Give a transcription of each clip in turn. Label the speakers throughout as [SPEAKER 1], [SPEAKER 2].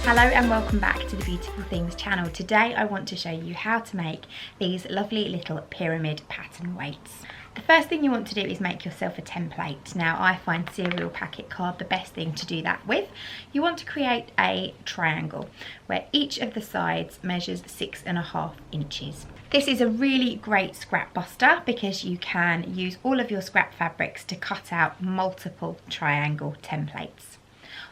[SPEAKER 1] Hello and welcome back to the Beautiful Things channel. Today I want to show you how to make these lovely little pyramid pattern weights. The first thing you want to do is make yourself a template. Now I find cereal packet card the best thing to do that with. You want to create a triangle where each of the sides measures 6.5 inches. This is a really great scrap buster because you can use all of your scrap fabrics to cut out multiple triangle templates.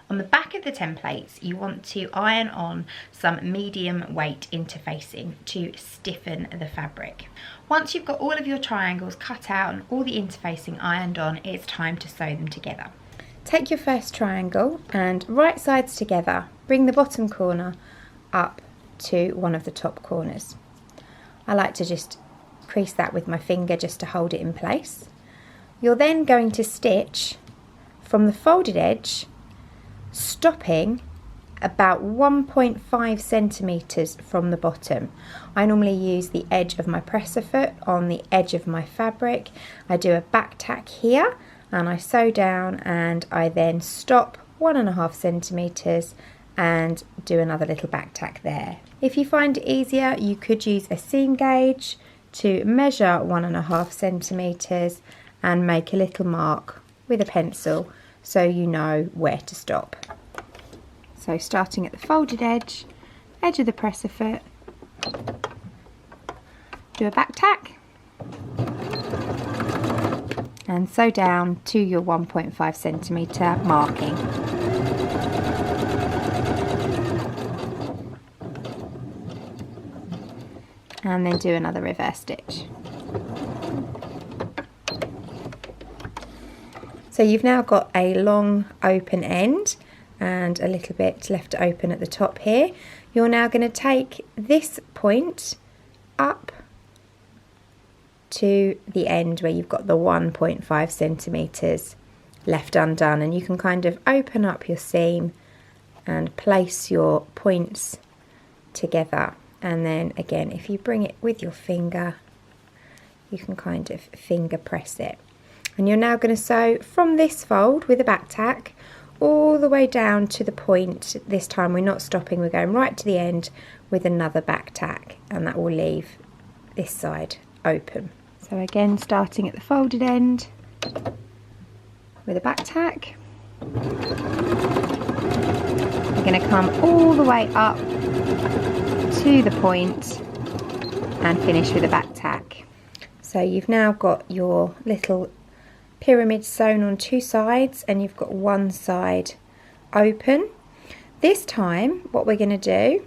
[SPEAKER 1] On the back of the templates, you want to iron on some medium weight interfacing to stiffen the fabric. Once you've got all of your triangles cut out and all the interfacing ironed on, it's time to sew them together. Take your first triangle and right sides together, bring the bottom corner up to one of the top corners. I like to just crease that with my finger just to hold it in place. You're then going to stitch from the folded edge, stopping about 1.5 centimeters from the bottom. I normally use the edge of my presser foot on the edge of my fabric. I do a back tack here and I sew down and I then stop 1.5 centimeters and do another little back tack there. If you find it easier, you could use a seam gauge to measure 1.5 centimeters and make a little mark with a pencil so you know where to stop. So starting at the folded edge of the presser foot, do a back tack and sew down to your 1.5 centimeter marking. And then do another reverse stitch. So you've now got a long open end and a little bit left open at the top here. You're now going to take this point up to the end where you've got the 1.5 centimeters left undone, and you can kind of open up your seam and place your points together. And then again, if you bring it with your finger, you can kind of finger press it. And you're now going to sew from this fold with a back tack all the way down to the point. This time we're not stopping, we're going right to the end with another back tack, and that will leave this side open. So again, starting at the folded end with a back tack, we're going to come all the way up to the point and finish with a back tack. So you've now got your little pyramid sewn on two sides and you've got one side open. This time what we're going to do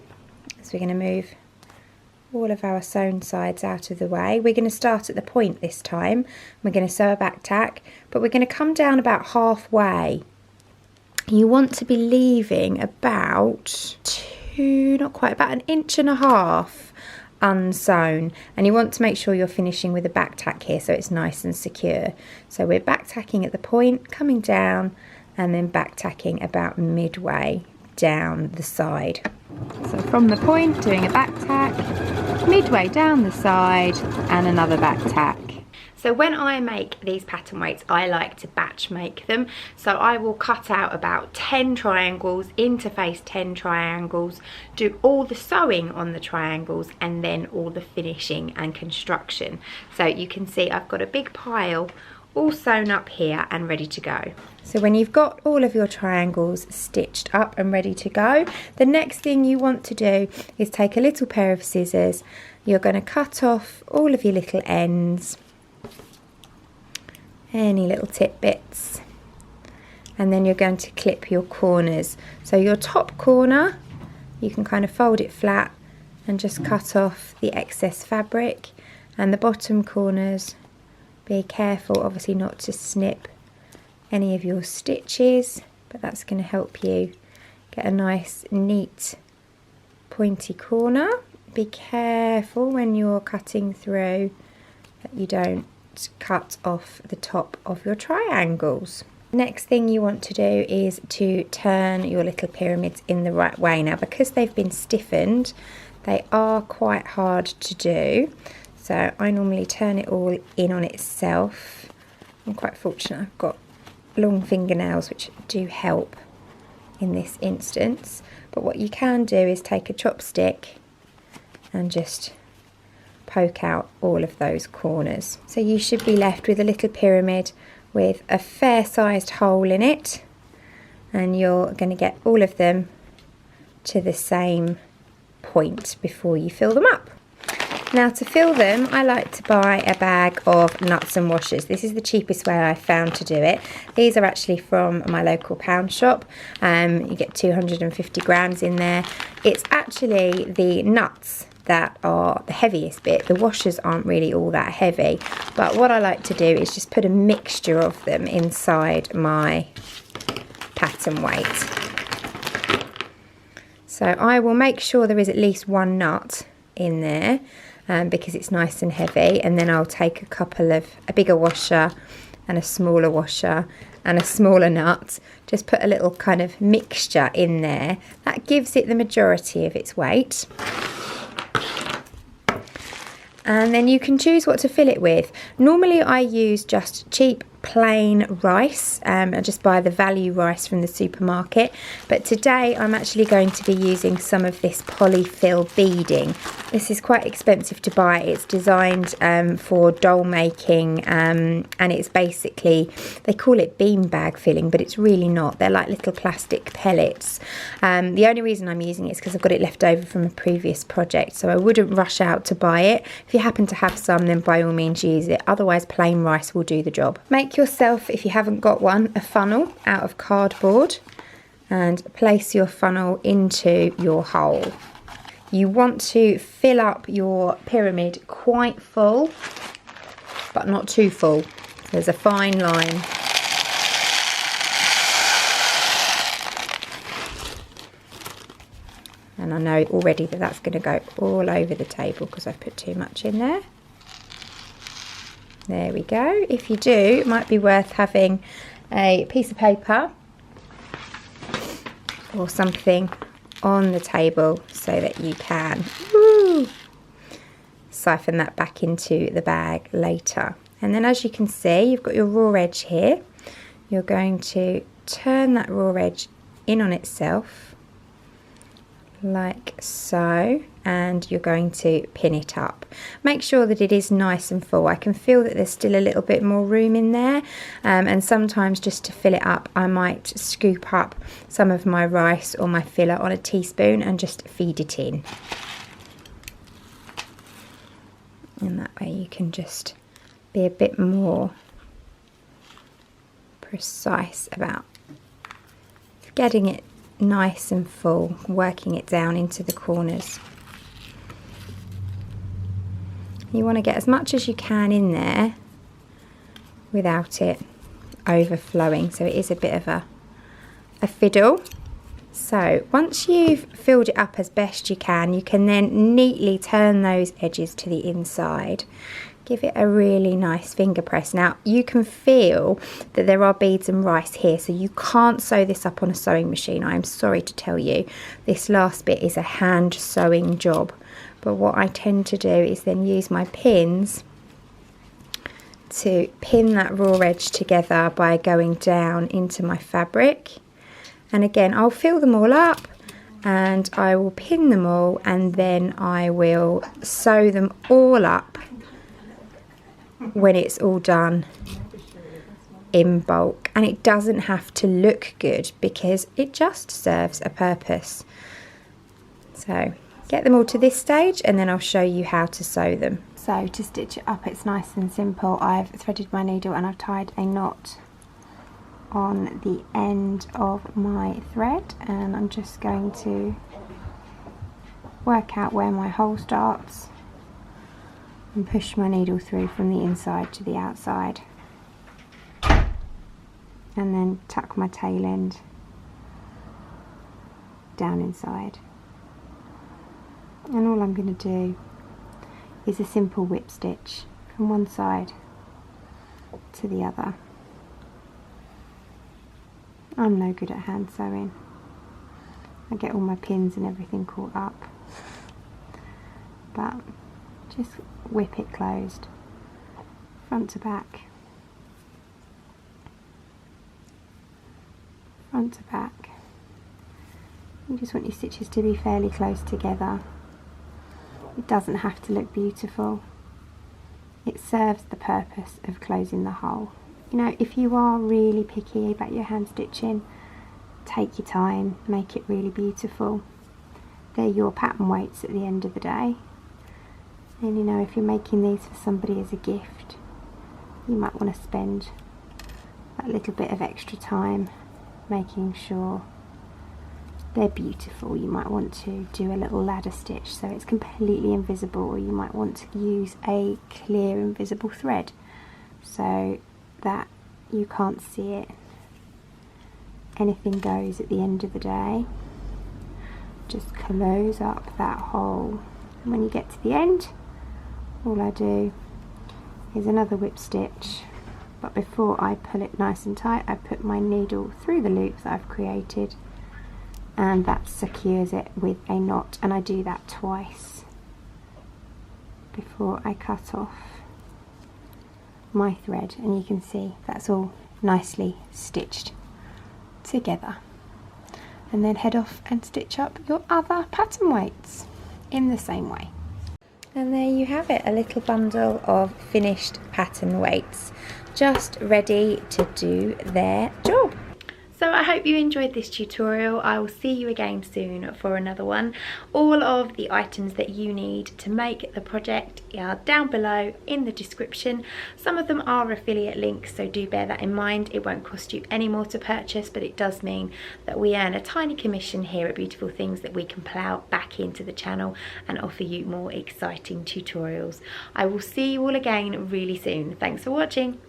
[SPEAKER 1] is we're going to move all of our sewn sides out of the way. We're going to start at the point this time. We're going to sew a back tack, but we're going to come down about halfway. You want to be leaving about about 1.5 inches unsewn, and you want to make sure you're finishing with a back tack here so it's nice and secure. So we're back tacking at the point, coming down, and then back tacking about midway down the side. So from the point, doing a back tack, midway down the side, and another back tack. So when I make these pattern weights, I like to batch make them. So I will cut out about 10 triangles, interface 10 triangles, do all the sewing on the triangles, and then all the finishing and construction. So you can see I've got a big pile all sewn up here and ready to go. So when you've got all of your triangles stitched up and ready to go, the next thing you want to do is take a little pair of scissors. You're going to cut off all of your little ends, any little tidbits, and then you're going to clip your corners. So your top corner, you can kind of fold it flat and just cut off the excess fabric, and the bottom corners, be careful obviously not to snip any of your stitches, but that's going to help you get a nice neat pointy corner. Be careful when you're cutting through that you don't cut off the top of your triangles. Next thing you want to do is to turn your little pyramids in the right way. Now because they've been stiffened, they are quite hard to do, so I normally turn it all in on itself. I'm quite fortunate I've got long fingernails which do help in this instance, but what you can do is take a chopstick and just poke out all of those corners. So you should be left with a little pyramid with a fair sized hole in it, and you're going to get all of them to the same point before you fill them up. Now to fill them, I like to buy a bag of nuts and washers. This is the cheapest way I found to do it. These are actually from my local pound shop. You get 250 grams in there. It's actually the nuts that are the heaviest bit. The washers aren't really all that heavy, but what I like to do is just put a mixture of them inside my pattern weight. So I will make sure there is at least one nut in there, because it's nice and heavy, and then I'll take a bigger washer and a smaller washer and a smaller nut, just put a little kind of mixture in there. That gives it the majority of its weight. And then you can choose what to fill it with. Normally I use just cheap plain rice. I just buy the value rice from the supermarket, but today I'm actually going to be using some of this polyfill beading. This is quite expensive to buy. It's designed for doll making, and it's basically, they call it beanbag filling, but it's really not. They're like little plastic pellets. The only reason I'm using it is because I've got it left over from a previous project, so I wouldn't rush out to buy it. If you happen to have some, then by all means use it. Otherwise plain rice will do the job. Make yourself, if you haven't got one, a funnel out of cardboard and place your funnel into your hole. You want to fill up your pyramid quite full, but not too full. There's a fine line. And I know already that that's going to go all over the table because I've put too much in there. There we go. If you do, it might be worth having a piece of paper or something on the table so that you can siphon that back into the bag later. And then as you can see, you've got your raw edge here. You're going to turn that raw edge in on itself like so, and you're going to pin it up. Make sure that it is nice and full. I can feel that there's still a little bit more room in there, and sometimes just to fill it up I might scoop up some of my rice or my filler on a teaspoon and just feed it in, and that way you can just be a bit more precise about getting it nice and full, working it down into the corners. You want to get as much as you can in there without it overflowing, so it is a bit of a fiddle. So once you've filled it up as best you can then neatly turn those edges to the inside. Give it a really nice finger press. Now you can feel that there are beads and rice here, so you can't sew this up on a sewing machine. I am sorry to tell you, this last bit is a hand sewing job. But what I tend to do is then use my pins to pin that raw edge together by going down into my fabric. And again, I'll fill them all up and I will pin them all, and then I will sew them all up when it's all done in bulk. And it doesn't have to look good because it just serves a purpose. So get them all to this stage and then I'll show you how to sew them. So to stitch it up, it's nice and simple. I've threaded my needle and I've tied a knot on the end of my thread, and I'm just going to work out where my hole starts and push my needle through from the inside to the outside, and then tuck my tail end down inside. And all I'm going to do is a simple whip stitch from one side to the other. I'm no good at hand sewing. I get all my pins and everything caught up, but just whip it closed, front to back, front to back,
[SPEAKER 2] You just want your stitches to be fairly close together. It doesn't have to look beautiful. It serves the purpose of closing the hole. You know, if you are really picky about your hand stitching, take your time, make it really beautiful. They're your pattern weights at the end of the day. And you know, if you're making these for somebody as a gift, you might want to spend that little bit of extra time making sure they're beautiful. You might want to do a little ladder stitch so it's completely invisible, or you might want to use a clear invisible thread so that you can't see it. Anything goes at the end of the day. Just close up that hole, and when you get to the end, all I do is another whip stitch, but before I pull it nice and tight, I put my needle through the loop that I've created, and that secures it with a knot, and I do that twice before I cut off my thread, and you can see that's all nicely stitched together. And then head off and stitch up your other pattern weights in the same way. And there you have it, a little bundle of finished pattern weights, just ready to do their job. So I hope you enjoyed this tutorial. I will see you again soon for another one. All of the items that you need to make the project are down below in the description. Some of them are affiliate links, so do bear that in mind. It won't cost you any more to purchase, but it does mean that we earn a tiny commission here at Beautiful Things that we can plough back into the channel and offer you more exciting tutorials. I will see you all again really soon. Thanks for watching.